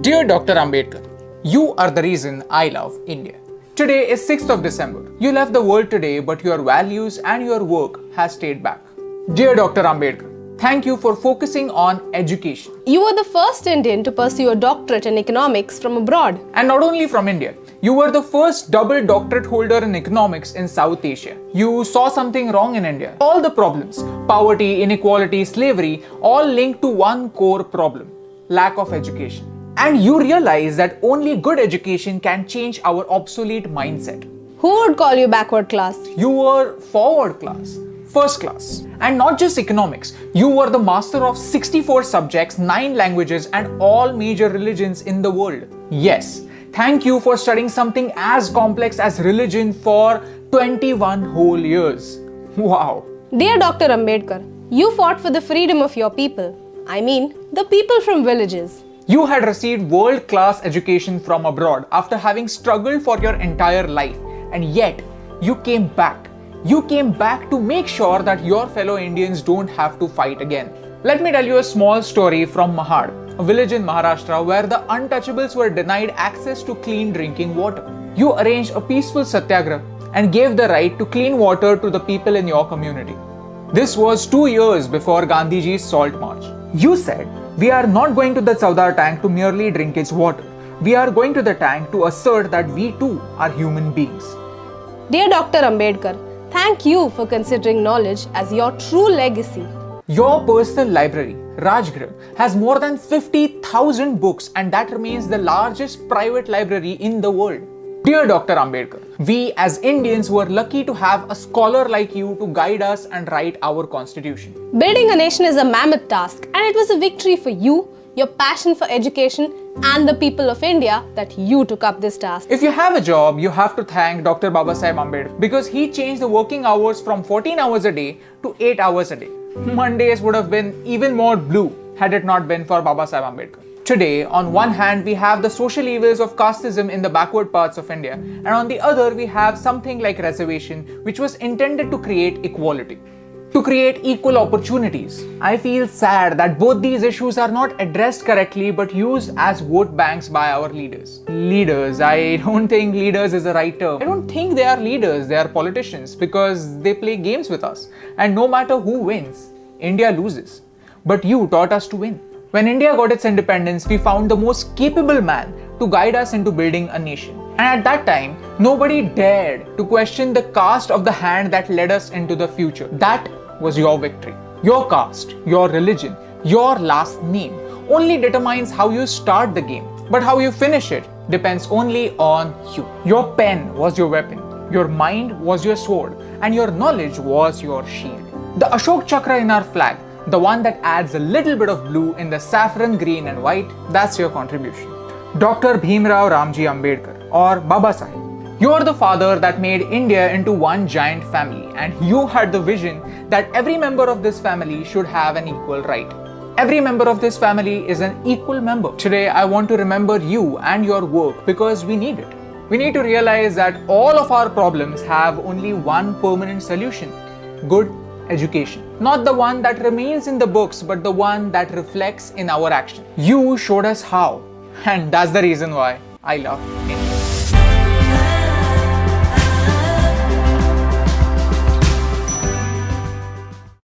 Dear Dr. Ambedkar, you are the reason I love India. Today is 6th of December. You left the world today, but your values and your work has stayed back. Dear Dr. Ambedkar, thank you for focusing on education. You were the first Indian to pursue a doctorate in economics from abroad. And not only from India, you were the first double doctorate holder in economics in South Asia. You saw something wrong in India. All the problems, poverty, inequality, slavery, all linked to one core problem: lack of education. And you realize that only good education can change our obsolete mindset. Who would call you backward class? You were forward class, first class. And not just economics, you were the master of 64 subjects, 9 languages, and all major religions in the world. Yes, thank you for studying something as complex as religion for 21 whole years. Wow. Dear Dr. Ambedkar, you fought for the freedom of your people. I mean, the people from villages. You had received world-class education from abroad after having struggled for your entire life, and yet you came back. You came back to make sure that your fellow Indians don't have to fight again. Let me tell you a small story from Mahad, a village in Maharashtra where the untouchables were denied access to clean drinking water. You arranged a peaceful satyagraha and gave the right to clean water to the people in your community. This was 2 years before Gandhiji's Salt March. You said, "We are not going to the Saudar tank to merely drink its water. We are going to the tank to assert that we too are human beings." Dear Dr. Ambedkar, thank you for considering knowledge as your true legacy. Your personal library, Rajgriha, has more than 50,000 books, and that remains the largest private library in the world. Dear Dr. Ambedkar, we as Indians were lucky to have a scholar like you to guide us and write our constitution. Building a nation is a mammoth task, and it was a victory for you, your passion for education, and the people of India that you took up this task. If you have a job, you have to thank Dr. Babasaheb Ambedkar because he changed the working hours from 14 hours a day to 8 hours a day. Mondays would have been even more blue had it not been for Babasaheb Ambedkar. Today, on one hand, we have the social evils of casteism in the backward parts of India, and on the other, we have something like reservation, which was intended to create equality, to create equal opportunities. I feel sad that both these issues are not addressed correctly but used as vote banks by our leaders. Leaders, I don't think leaders is the right term. I don't think they are leaders, they are politicians because they play games with us. And no matter who wins, India loses. But you taught us to win. When India got its independence, we found the most capable man to guide us into building a nation. And at that time, nobody dared to question the caste of the hand that led us into the future. That was your victory. Your caste, your religion, your last name only determines how you start the game. But how you finish it depends only on you. Your pen was your weapon, your mind was your sword, and your knowledge was your shield. The Ashok Chakra in our flag, the one that adds a little bit of blue in the saffron, green and white, that's your contribution. Dr. Bhimrao Ramji Ambedkar, or Baba Sahib. You're the father that made India into one giant family, and you had the vision that every member of this family should have an equal right. Every member of this family is an equal member. Today, I want to remember you and your work because we need it. We need to realize that all of our problems have only one permanent solution: good education. Not the one that remains in the books, but the one that reflects in our action. You showed us how, and that's the reason why I love India.